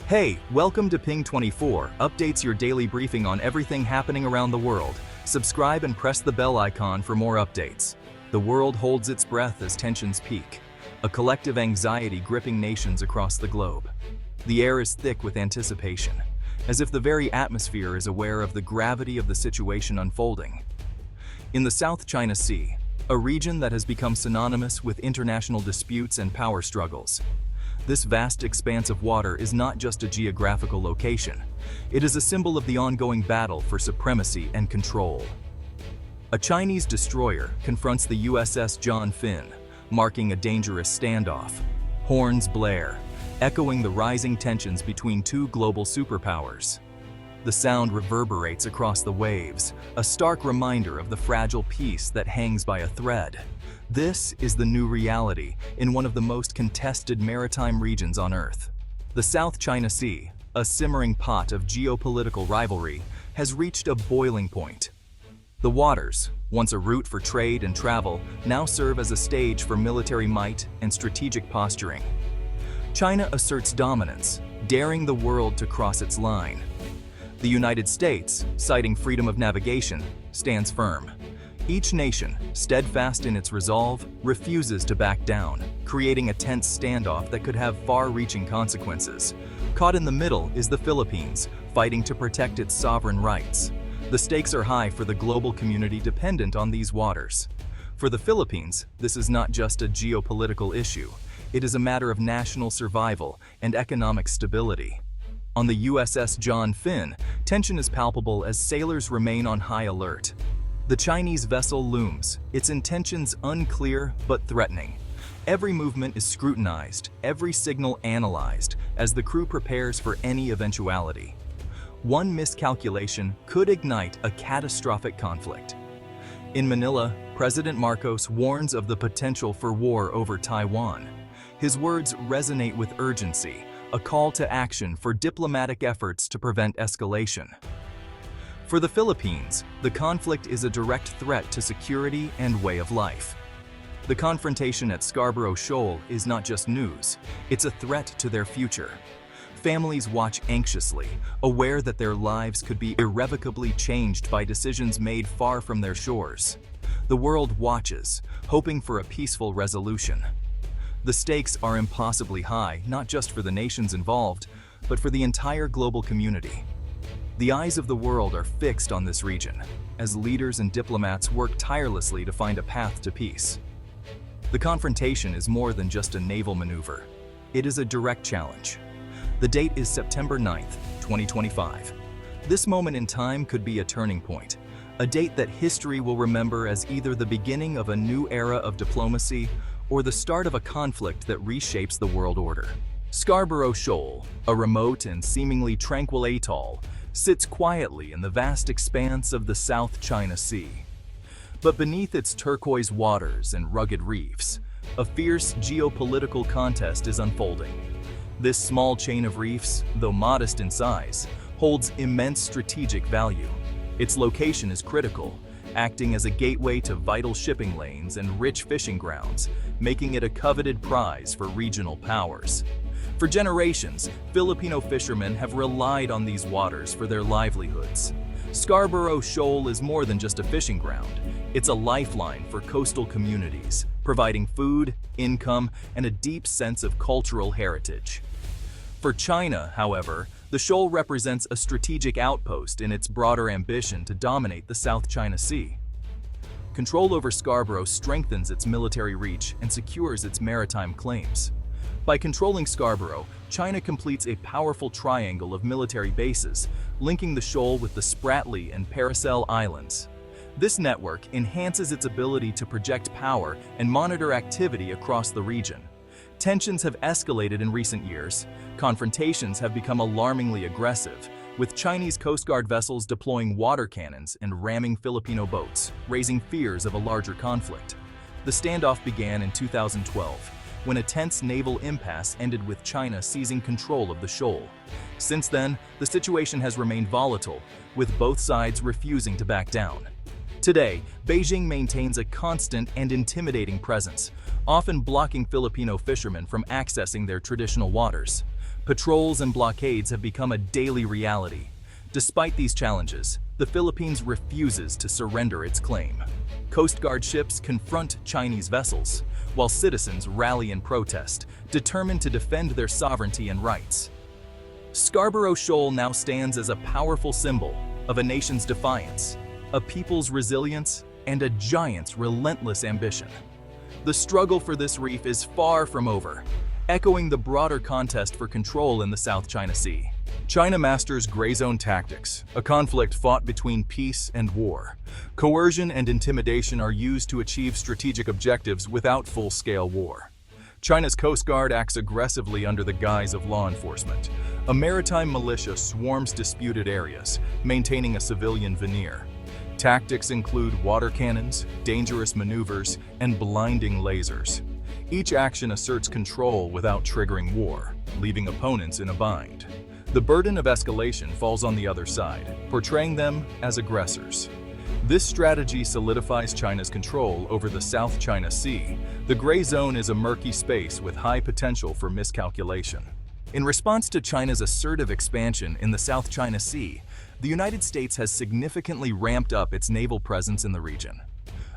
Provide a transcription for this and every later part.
Hey, welcome to Ping 24, updates your daily briefing on everything happening around the world. Subscribe and press the bell icon for more updates. The world holds its breath as tensions peak, a collective anxiety gripping nations across the globe. The air is thick with anticipation, as if the very atmosphere is aware of the gravity of the situation unfolding. In the South China Sea, a region that has become synonymous with international disputes and power struggles, this vast expanse of water is not just a geographical location. It is a symbol of the ongoing battle for supremacy and control. A Chinese destroyer confronts the USS John Finn, marking a dangerous standoff. Horns blare, echoing the rising tensions between two global superpowers. The sound reverberates across the waves, a stark reminder of the fragile peace that hangs by a thread. This is the new reality in one of the most contested maritime regions on Earth. The South China Sea, a simmering pot of geopolitical rivalry, has reached a boiling point. The waters, once a route for trade and travel, now serve as a stage for military might and strategic posturing. China asserts dominance, daring the world to cross its line. The United States, citing freedom of navigation, stands firm. Each nation, steadfast in its resolve, refuses to back down, creating a tense standoff that could have far-reaching consequences. Caught in the middle is the Philippines, fighting to protect its sovereign rights. The stakes are high for the global community dependent on these waters. For the Philippines, this is not just a geopolitical issue. It is a matter of national survival and economic stability. On the USS John Finn, tension is palpable as sailors remain on high alert. The Chinese vessel looms, its intentions unclear but threatening. Every movement is scrutinized, every signal analyzed, as the crew prepares for any eventuality. One miscalculation could ignite a catastrophic conflict. In Manila, President Marcos warns of the potential for war over Taiwan. His words resonate with urgency, a call to action for diplomatic efforts to prevent escalation. For the Philippines, the conflict is a direct threat to security and way of life. The confrontation at Scarborough Shoal is not just news, it's a threat to their future. Families watch anxiously, aware that their lives could be irrevocably changed by decisions made far from their shores. The world watches, hoping for a peaceful resolution. The stakes are impossibly high, not just for the nations involved, but for the entire global community. The eyes of the world are fixed on this region, as leaders and diplomats work tirelessly to find a path to peace. The confrontation is more than just a naval maneuver. It is a direct challenge. The date is September 9th, 2025. This moment in time could be a turning point, a date that history will remember as either the beginning of a new era of diplomacy or the start of a conflict that reshapes the world order. Scarborough Shoal, a remote and seemingly tranquil atoll, sits quietly in the vast expanse of the South China Sea. But beneath its turquoise waters and rugged reefs, a fierce geopolitical contest is unfolding. This small chain of reefs, though modest in size, holds immense strategic value. Its location is critical, acting as a gateway to vital shipping lanes and rich fishing grounds, making it a coveted prize for regional powers. For generations, Filipino fishermen have relied on these waters for their livelihoods. Scarborough Shoal is more than just a fishing ground. It's a lifeline for coastal communities, providing food, income, and a deep sense of cultural heritage. For China, however, the shoal represents a strategic outpost in its broader ambition to dominate the South China Sea. Control over Scarborough strengthens its military reach and secures its maritime claims. By controlling Scarborough, China completes a powerful triangle of military bases, linking the shoal with the Spratly and Paracel Islands. This network enhances its ability to project power and monitor activity across the region. Tensions have escalated in recent years. Confrontations have become alarmingly aggressive, with Chinese Coast Guard vessels deploying water cannons and ramming Filipino boats, raising fears of a larger conflict. The standoff began in 2012, when a tense naval impasse ended with China seizing control of the shoal. Since then, the situation has remained volatile, with both sides refusing to back down. Today, Beijing maintains a constant and intimidating presence, often blocking Filipino fishermen from accessing their traditional waters. Patrols and blockades have become a daily reality. Despite these challenges, the Philippines refuses to surrender its claim. Coast Guard ships confront Chinese vessels, while citizens rally in protest, determined to defend their sovereignty and rights. Scarborough Shoal now stands as a powerful symbol of a nation's defiance, a people's resilience, and a giant's relentless ambition. The struggle for this reef is far from over, echoing the broader contest for control in the South China Sea. China masters gray zone tactics, a conflict fought between peace and war. Coercion and intimidation are used to achieve strategic objectives without full-scale war. China's Coast Guard acts aggressively under the guise of law enforcement. A maritime militia swarms disputed areas, maintaining a civilian veneer. Tactics include water cannons, dangerous maneuvers, and blinding lasers. Each action asserts control without triggering war, leaving opponents in a bind. The burden of escalation falls on the other side, portraying them as aggressors. This strategy solidifies China's control over the South China Sea. The gray zone is a murky space with high potential for miscalculation. In response to China's assertive expansion in the South China Sea, the United States has significantly ramped up its naval presence in the region.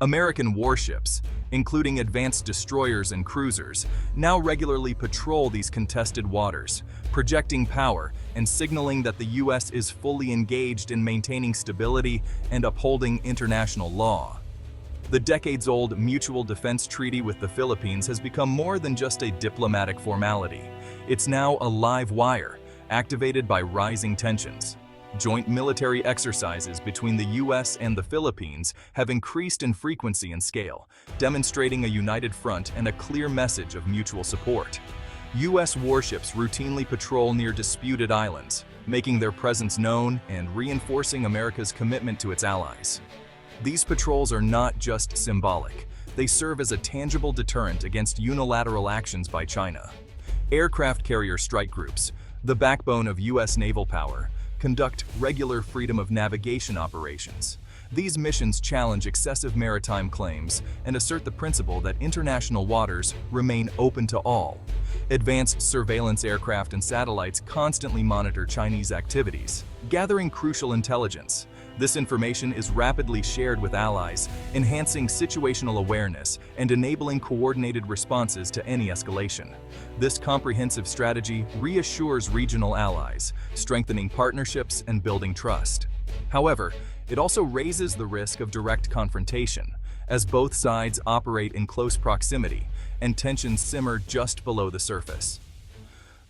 American warships, including advanced destroyers and cruisers, now regularly patrol these contested waters, projecting power and signaling that the U.S. is fully engaged in maintaining stability and upholding international law. The decades-old mutual defense treaty with the Philippines has become more than just a diplomatic formality. It's now a live wire, activated by rising tensions. Joint military exercises between the U.S. and the Philippines have increased in frequency and scale, demonstrating a united front and a clear message of mutual support. U.S. warships routinely patrol near disputed islands, making their presence known and reinforcing America's commitment to its allies. These patrols are not just symbolic. They serve as a tangible deterrent against unilateral actions by China. Aircraft carrier strike groups, the backbone of U.S. naval power, conduct regular freedom of navigation operations. These missions challenge excessive maritime claims and assert the principle that international waters remain open to all. Advanced surveillance aircraft and satellites constantly monitor Chinese activities, gathering crucial intelligence. This information is rapidly shared with allies, enhancing situational awareness and enabling coordinated responses to any escalation. This comprehensive strategy reassures regional allies, strengthening partnerships and building trust. However, it also raises the risk of direct confrontation, as both sides operate in close proximity and tensions simmer just below the surface.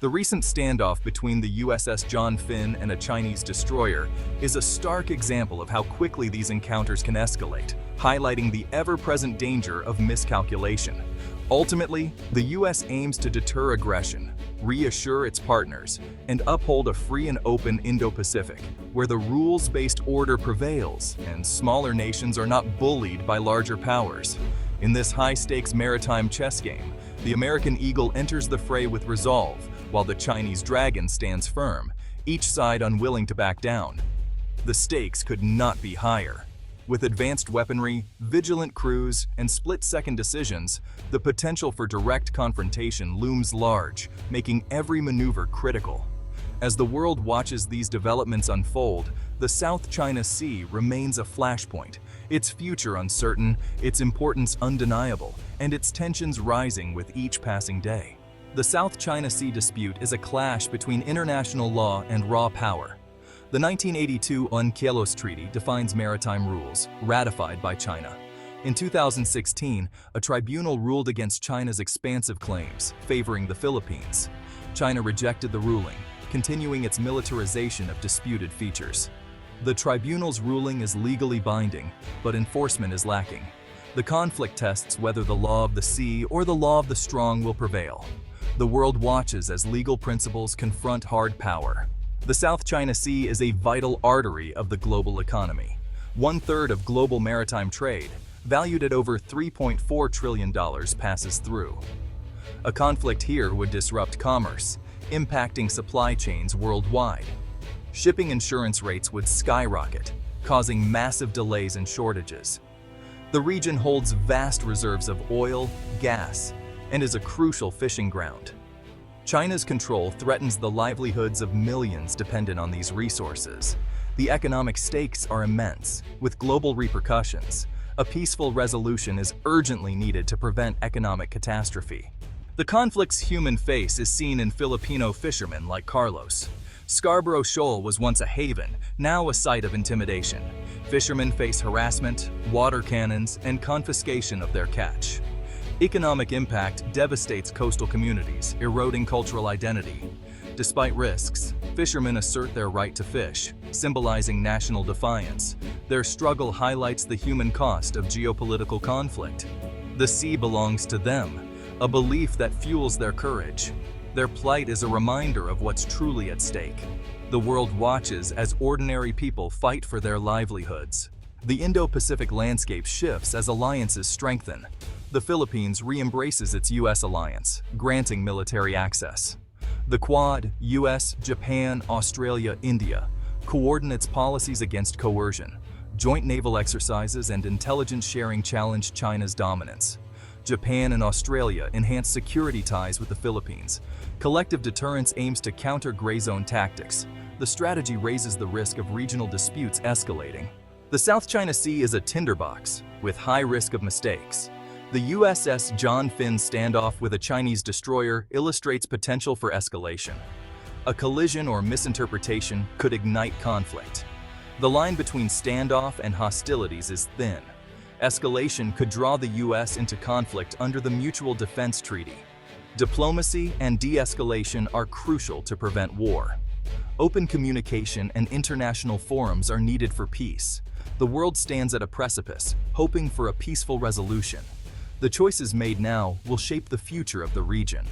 The recent standoff between the USS John Finn and a Chinese destroyer is a stark example of how quickly these encounters can escalate, highlighting the ever-present danger of miscalculation. Ultimately, the U.S. aims to deter aggression, reassure its partners, and uphold a free and open Indo-Pacific, where the rules-based order prevails and smaller nations are not bullied by larger powers. In this high-stakes maritime chess game, the American Eagle enters the fray with resolve, while the Chinese Dragon stands firm, each side unwilling to back down. The stakes could not be higher. With advanced weaponry, vigilant crews, and split-second decisions, the potential for direct confrontation looms large, making every maneuver critical. As the world watches these developments unfold, the South China Sea remains a flashpoint, its future uncertain, its importance undeniable, and its tensions rising with each passing day. The South China Sea dispute is a clash between international law and raw power. The 1982 UNCLOS Treaty defines maritime rules, ratified by China. In 2016, a tribunal ruled against China's expansive claims, favoring the Philippines. China rejected the ruling, continuing its militarization of disputed features. The tribunal's ruling is legally binding, but enforcement is lacking. The conflict tests whether the law of the sea or the law of the strong will prevail. The world watches as legal principles confront hard power. The South China Sea is a vital artery of the global economy. 1/3 of global maritime trade, valued at over $3.4 trillion, passes through. A conflict here would disrupt commerce, impacting supply chains worldwide. Shipping insurance rates would skyrocket, causing massive delays and shortages. The region holds vast reserves of oil, gas, and is a crucial fishing ground. China's control threatens the livelihoods of millions dependent on these resources. The economic stakes are immense, with global repercussions. A peaceful resolution is urgently needed to prevent economic catastrophe. The conflict's human face is seen in Filipino fishermen like Carlos. Scarborough Shoal was once a haven, now a site of intimidation. Fishermen face harassment, water cannons, and confiscation of their catch. Economic impact devastates coastal communities, eroding cultural identity. Despite risks, fishermen assert their right to fish, symbolizing national defiance. Their struggle highlights the human cost of geopolitical conflict. The sea belongs to them, a belief that fuels their courage. Their plight is a reminder of what's truly at stake. The world watches as ordinary people fight for their livelihoods. The Indo-Pacific landscape shifts as alliances strengthen. The Philippines re-embraces its U.S. alliance, granting military access. The Quad, U.S., Japan, Australia, India, coordinates policies against coercion. Joint naval exercises and intelligence sharing challenge China's dominance. Japan and Australia enhance security ties with the Philippines. Collective deterrence aims to counter gray zone tactics. The strategy raises the risk of regional disputes escalating. The South China Sea is a tinderbox, with high risk of mistakes. The USS John Finn standoff with a Chinese destroyer illustrates potential for escalation. A collision or misinterpretation could ignite conflict. The line between standoff and hostilities is thin. Escalation could draw the U.S. into conflict under the Mutual Defense Treaty. Diplomacy and de-escalation are crucial to prevent war. Open communication and international forums are needed for peace. The world stands at a precipice, hoping for a peaceful resolution. The choices made now will shape the future of the region.